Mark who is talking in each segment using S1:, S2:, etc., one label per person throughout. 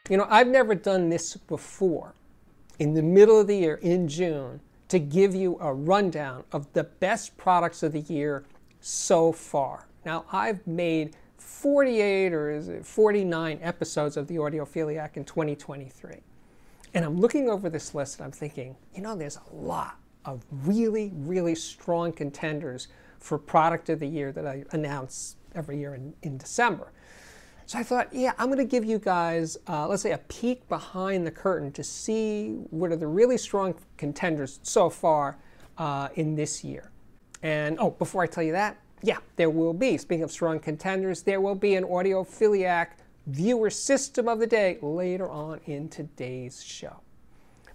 S1: You know, I've never done this before in the middle of the year, in June, to give you a rundown of the best products of the year so far. Now, I've made 48 or is it 49 episodes of the Audiophiliac in 2023. And I'm looking over this list and I'm thinking, you know, there's a lot of really, really strong contenders for product of the year that I announce every year in December. So I thought, yeah, I'm going to give you guys, let's say, a peek behind the curtain to see what are the really strong contenders so far in this year. And, oh, before I tell you that, yeah, there will be, speaking of strong contenders, there will be an Audiophiliac viewer system of the day later on in today's show.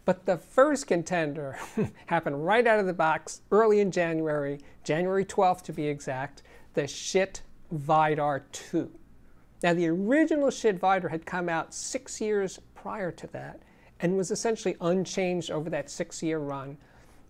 S1: But the first contender happened right out of the box early in January, January 12th to be exact, the Schiit Vidar 2. Now, the original Schiit Vidar had come out 6 years prior to that and was essentially unchanged over that 6-year run.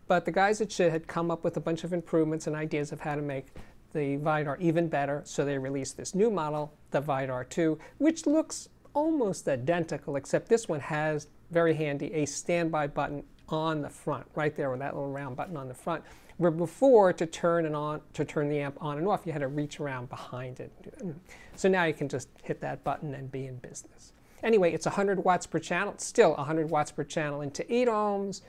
S1: But the guys at Schiit had come up with a bunch of improvements and ideas of how to make the Vidar even better, so they released this new model, the Vidar 2, which looks almost identical, except this one has, very handy, a standby button on the front, right there with that little round button on the front, where before to turn the amp on and off, you had to reach around behind it. So now you can just hit that button and be in business. Anyway, it's 100 watts per channel. It's still 100 watts per channel into 8 ohms,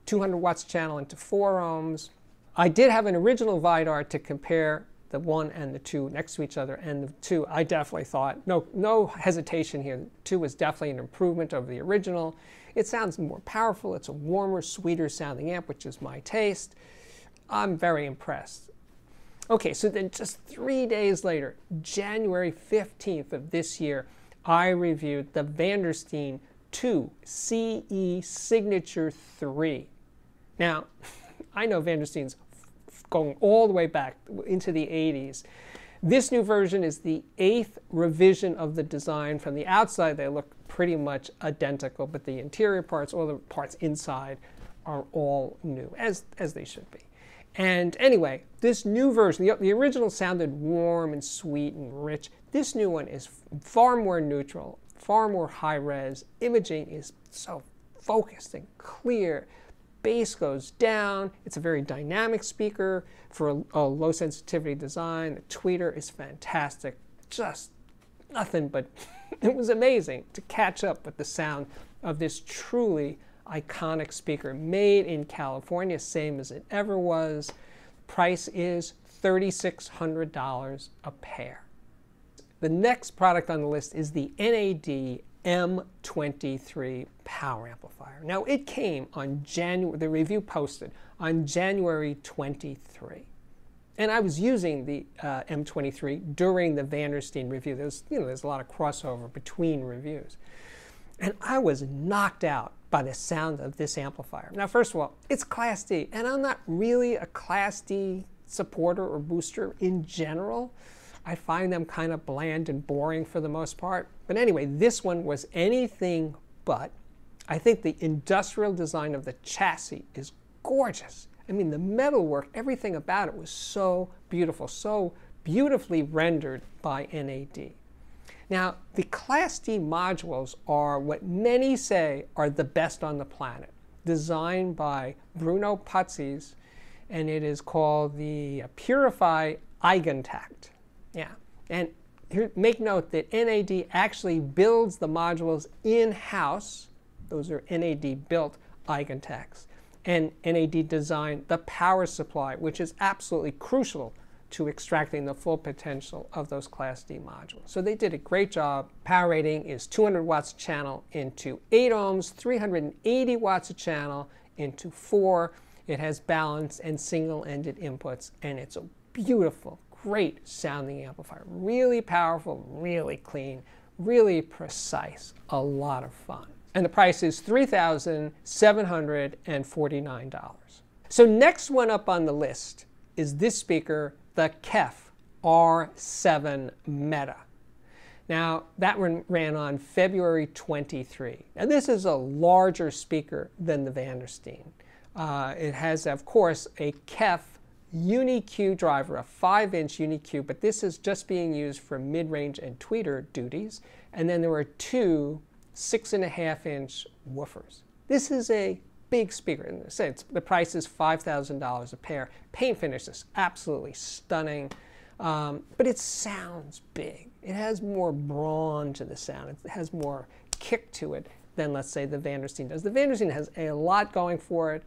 S1: 200 watts channel into 4 ohms. I did have an original Vidar to compare the 1 and the 2 next to each other, and the 2, I definitely thought, no hesitation here, the 2 is definitely an improvement over the original. It sounds more powerful, it's a warmer, sweeter sounding amp, which is my taste. I'm very impressed. Okay, so then just 3 days later, January 15th of this year, I reviewed the Vandersteen 2 CE Signature 3. Now, I know Vandersteen's going all the way back into the 80s. This new version is the 8th revision of the design. From the outside, they look pretty much identical, but the interior parts, all the parts inside, are all new, as they should be. And anyway, this new version, the original sounded warm and sweet and rich. This new one is far more neutral, far more high-res. Imaging is so focused and clear. Bass goes down. It's a very dynamic speaker for a low sensitivity design. The tweeter is fantastic. Just nothing but, it was amazing to catch up with the sound of this truly iconic speaker made in California, same as it ever was. Price is $3,600 a pair. The next product on the list is the NAD M23 power amplifier. Now, it came on the review posted on January 23. And I was using the M23 during the Vandersteen review. There's a lot of crossover between reviews. And I was knocked out by the sound of this amplifier. Now, first of all, it's Class D, and I'm not really a Class D supporter or booster in general. I find them kind of bland and boring for the most part. But anyway, this one was anything but. I think the industrial design of the chassis is gorgeous. I mean, the metalwork, everything about it was so beautiful, so beautifully rendered by NAD. Now, the Class D modules are what many say are the best on the planet, designed by Bruno Putzis, and it is called the Purify Eigentakt. Yeah, and here, make note that NAD actually builds the modules in-house. Those are NAD-built Eigentakts. And NAD designed the power supply, which is absolutely crucial to extracting the full potential of those Class D modules. So they did a great job. Power rating is 200 watts a channel into 8 ohms, 380 watts a channel into 4. It has balanced and single-ended inputs, and it's a beautiful, great sounding amplifier. Really powerful, really clean, really precise. A lot of fun. And the price is $3,749. So next one up on the list is this speaker, the KEF R7 META. Now, that one ran on February 23. Now, this is a larger speaker than the Vandersteen. It has, of course, a KEF Uni-Q driver, a 5-inch Uni-Q, but this is just being used for mid-range and tweeter duties. And then there are 2 6.5-inch woofers. This is a big speaker. In a sense, the price is $5,000 a pair. Paint finish is absolutely stunning, but it sounds big. It has more brawn to the sound. It has more kick to it than, let's say, the Vandersteen does. The Vandersteen has a lot going for it,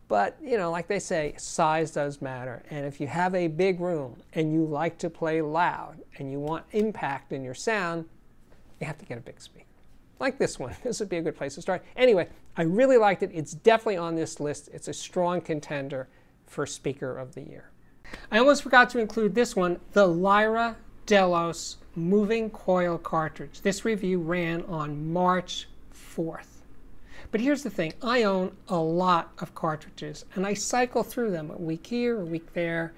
S1: but, you know, like they say, size does matter. And if you have a big room and you like to play loud and you want impact in your sound, you have to get a big speaker. Like this one. This would be a good place to start. Anyway, I really liked it. It's definitely on this list. It's a strong contender for Speaker of the Year. I almost forgot to include this one, the Lyra Delos Moving Coil Cartridge. This review ran on March 4th. But here's the thing, I own a lot of cartridges and I cycle through them a week here, a week there.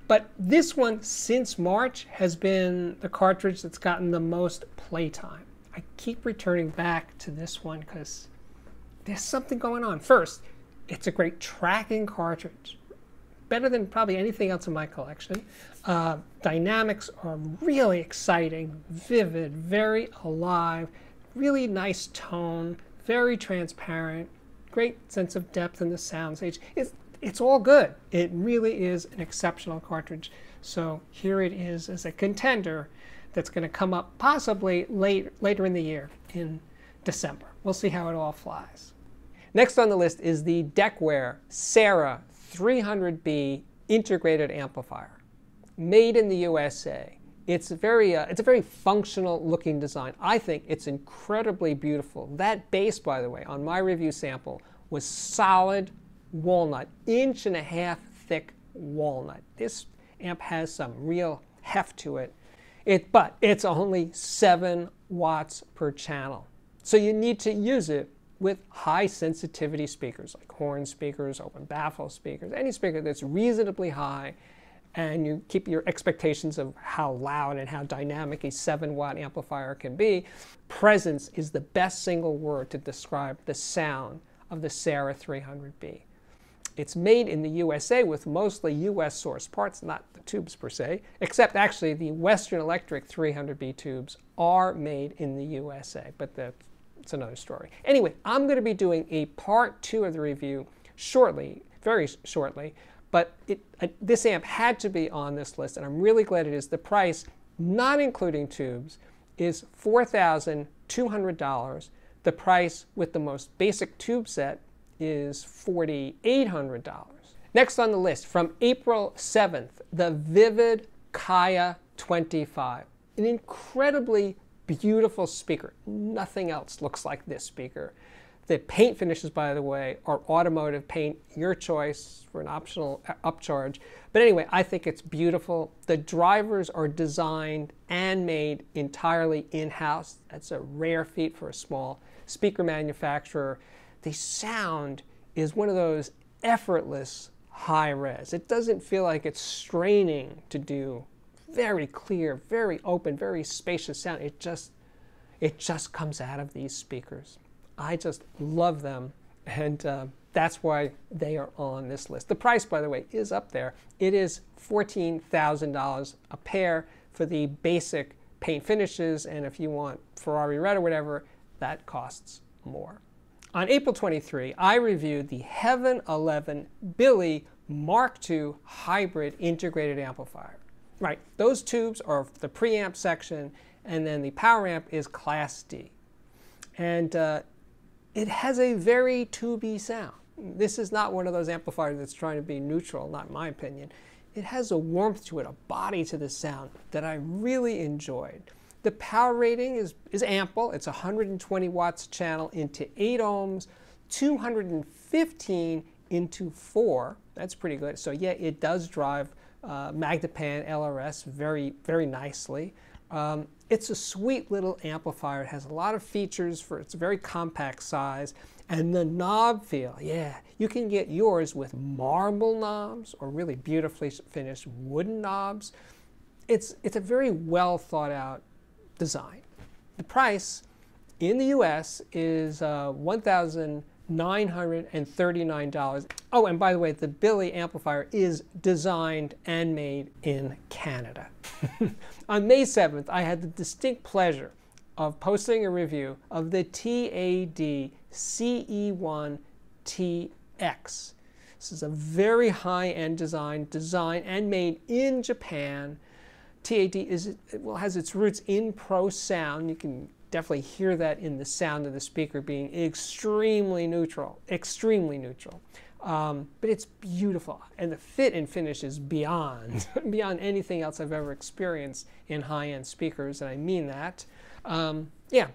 S1: But this one, since March, has been the cartridge that's gotten the most playtime. I keep returning back to this one because there's something going on. First, it's a great tracking cartridge. Better than probably anything else in my collection. Dynamics are really exciting, vivid, very alive, really nice tone, very transparent, great sense of depth in the sound stage. It's all good. It really is an exceptional cartridge. So here it is as a contender that's going to come up possibly later in the year, in December. We'll see how it all flies. Next on the list is the Decware Sarah 300B integrated amplifier, made in the USA. It's a very functional looking design. I think it's incredibly beautiful. That bass, by the way, on my review sample was solid walnut, 1.5 inch thick walnut. This amp has some real heft to it. But it's only 7 watts per channel. So you need to use it with high sensitivity speakers like horn speakers, open baffle speakers, any speaker that's reasonably high, and you keep your expectations of how loud and how dynamic a 7-watt amplifier can be. Presence is the best single word to describe the sound of the Sarah 300B. It's made in the USA with mostly US sourced parts, not the tubes per se, except actually the Western Electric 300B tubes are made in the USA, but it's another story. Anyway, I'm going to be doing a part 2 of the review shortly, very shortly, but this amp had to be on this list, and I'm really glad it is. The price, not including tubes, is $4,200. The price with the most basic tube set is $4,800. Next on the list, from April 7th, the Vivid Kaya 25. An incredibly beautiful speaker. Nothing else looks like this speaker. The paint finishes, by the way, are automotive paint, your choice for an optional upcharge. But anyway, I think it's beautiful. The drivers are designed and made entirely in-house. That's a rare feat for a small speaker manufacturer. The sound is one of those effortless high-res. It doesn't feel like it's straining to do very clear, very open, very spacious sound. It just comes out of these speakers. I just love them, and that's why they are on this list. The price, by the way, is up there. It is $14,000 a pair for the basic paint finishes, and if you want Ferrari Red or whatever, that costs more. On April 23, I reviewed the Heaven 11 Billie Mark II hybrid integrated amplifier. Right, those tubes are the preamp section, and then the power amp is Class D. And it has a very tubey sound. This is not one of those amplifiers that's trying to be neutral, not in my opinion. It has a warmth to it, a body to the sound that I really enjoyed. The power rating is ample. It's 120 watts channel into 8 ohms, 215 into 4. That's pretty good. So yeah, it does drive Magnepan LRS very, very nicely. It's a sweet little amplifier. It has a lot of features for its very compact size. And the knob feel, yeah, you can get yours with marble knobs or really beautifully finished wooden knobs. It's a very well thought out design. The price in the US is $1,939. Oh, and by the way, the Billie amplifier is designed and made in Canada. On May 7th, I had the distinct pleasure of posting a review of the TAD CE1 TX. This is a very high-end design, designed and made in Japan. TAD has its roots in pro sound. You can definitely hear that in the sound of the speaker being extremely neutral, but it's beautiful, and the fit and finish is beyond anything else I've ever experienced in high-end speakers, and I mean that. Yeah,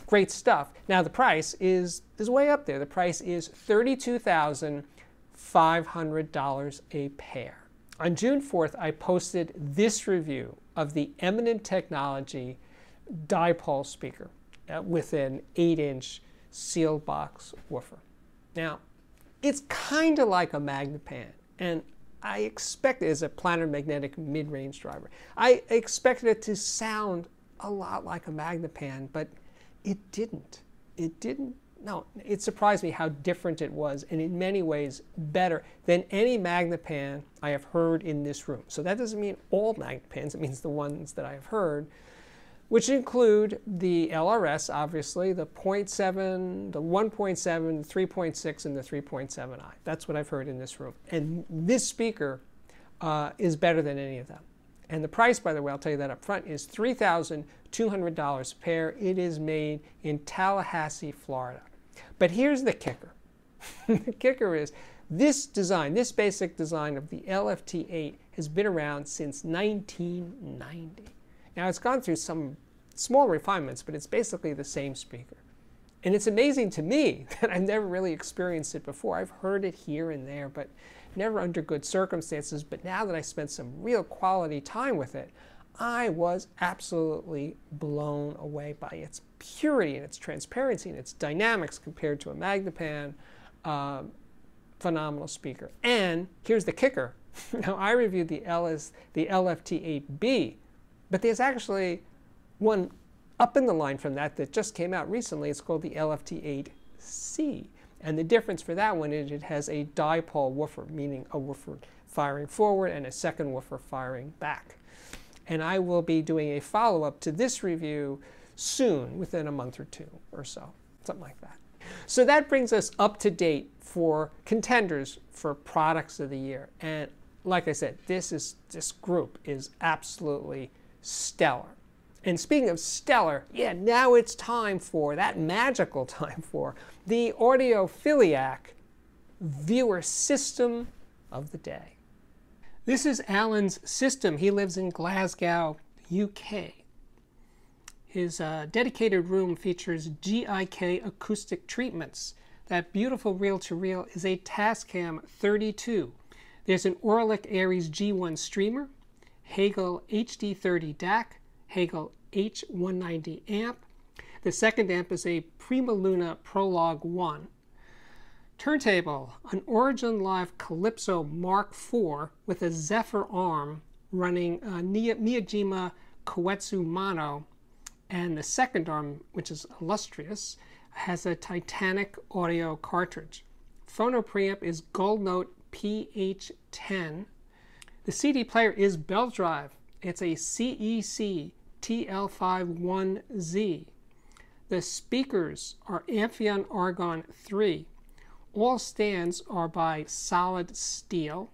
S1: great stuff. Now the price is way up there. The price is $32,500 a pair. On June 4th, I posted this review of the Eminent Technology dipole speaker with an 8-inch sealed box woofer. Now, it's kind of like a Magnepan, and I expected it as a planar magnetic mid-range driver. I expected it to sound a lot like a Magnepan, but it didn't. No, it surprised me how different it was, and in many ways better than any Magnepan I have heard in this room. So that doesn't mean all Magnepans, it means the ones that I have heard, which include the LRS, obviously, the 0.7, the 1.7, 3.6, and the 3.7i. That's what I've heard in this room. And this speaker is better than any of them. And the price, by the way, I'll tell you that up front, is $3,200 a pair. It is made in Tallahassee, Florida. But here's the kicker. The kicker is this design, this basic design of the LFT8 has been around since 1990. Now, it's gone through some small refinements, but it's basically the same speaker. And it's amazing to me that I've never really experienced it before. I've heard it here and there, but never under good circumstances. But now that I spent some real quality time with it, I was absolutely blown away by its purity and its transparency and its dynamics compared to a Magnepan. Phenomenal speaker. And here's the kicker. Now, I reviewed the LFT8B, but there's actually one up in the line from that just came out recently. It's called the LFT8C. And the difference for that one is it has a dipole woofer, meaning a woofer firing forward and a second woofer firing back. And I will be doing a follow-up to this review soon, within a month or two or so, something like that. So that brings us up to date for contenders for products of the year. And like I said, this group is absolutely stellar. And speaking of stellar, yeah, now it's time for, that magical time for, the Audiophiliac viewer system of the day. This is Alan's system. He lives in Glasgow, UK. His dedicated room features GIK acoustic treatments. That beautiful reel-to-reel is a Tascam 32. There's an Auralic Aries G1 streamer, Hagel HD30 DAC, Hagel H190 amp. The second amp is a Prima Luna Prologue 1. Turntable, an Origin Live Calypso Mark IV with a Zephyr arm running Miyajima Koetsu Mono, and the second arm, which is illustrious, has a Titanic audio cartridge. Phono preamp is Gold Note PH10. The CD player is Belt Drive. It's a CEC TL51Z. The speakers are Amphion Argon 3. All stands are by Solid Steel.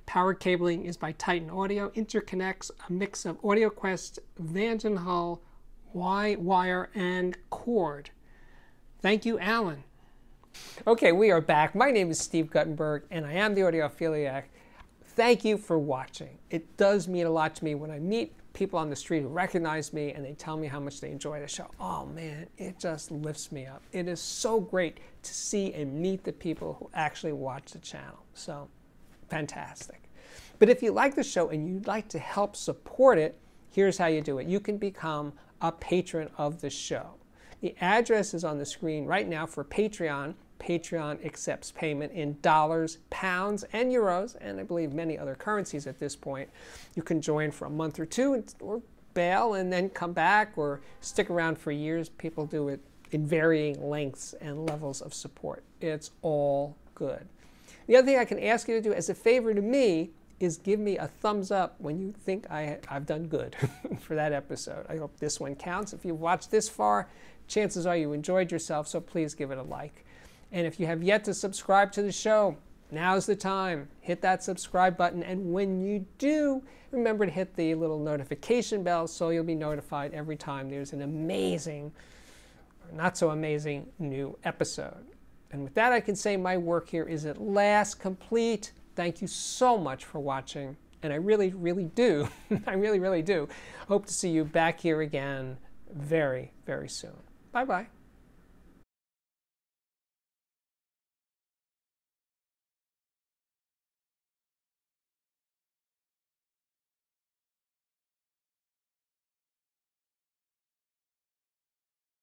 S1: Power cabling is by Titan Audio. Interconnects a mix of AudioQuest, Vandenhull, Y-Wire, and cord. Thank you, Alan. Okay, we are back. My name is Steve Guttenberg, and I am the Audiophiliac. Thank you for watching. It does mean a lot to me when I meet people on the street who recognize me and they tell me how much they enjoy the show. Oh man, it just lifts me up. It is so great to see and meet the people who actually watch the channel. So, fantastic. But if you like the show and you'd like to help support it, here's how you do it. You can become a patron of the show. The address is on the screen right now for Patreon. Patreon accepts payment in dollars, pounds, and euros, and I believe many other currencies at this point. You can join for a month or two or bail and then come back or stick around for years. People do it in varying lengths and levels of support. It's all good. The other thing I can ask you to do as a favor to me is give me a thumbs up when you think I've done good for that episode. I hope this one counts. If you've watched this far, chances are you enjoyed yourself, so please give it a like. And if you have yet to subscribe to the show, now's the time. Hit that subscribe button, and when you do, remember to hit the little notification bell so you'll be notified every time there's an amazing, or not so amazing, new episode. And with that, I can say my work here is at last complete. Thank you so much for watching, and I really, really do, I really, really do hope to see you back here again very, very soon. Bye-bye.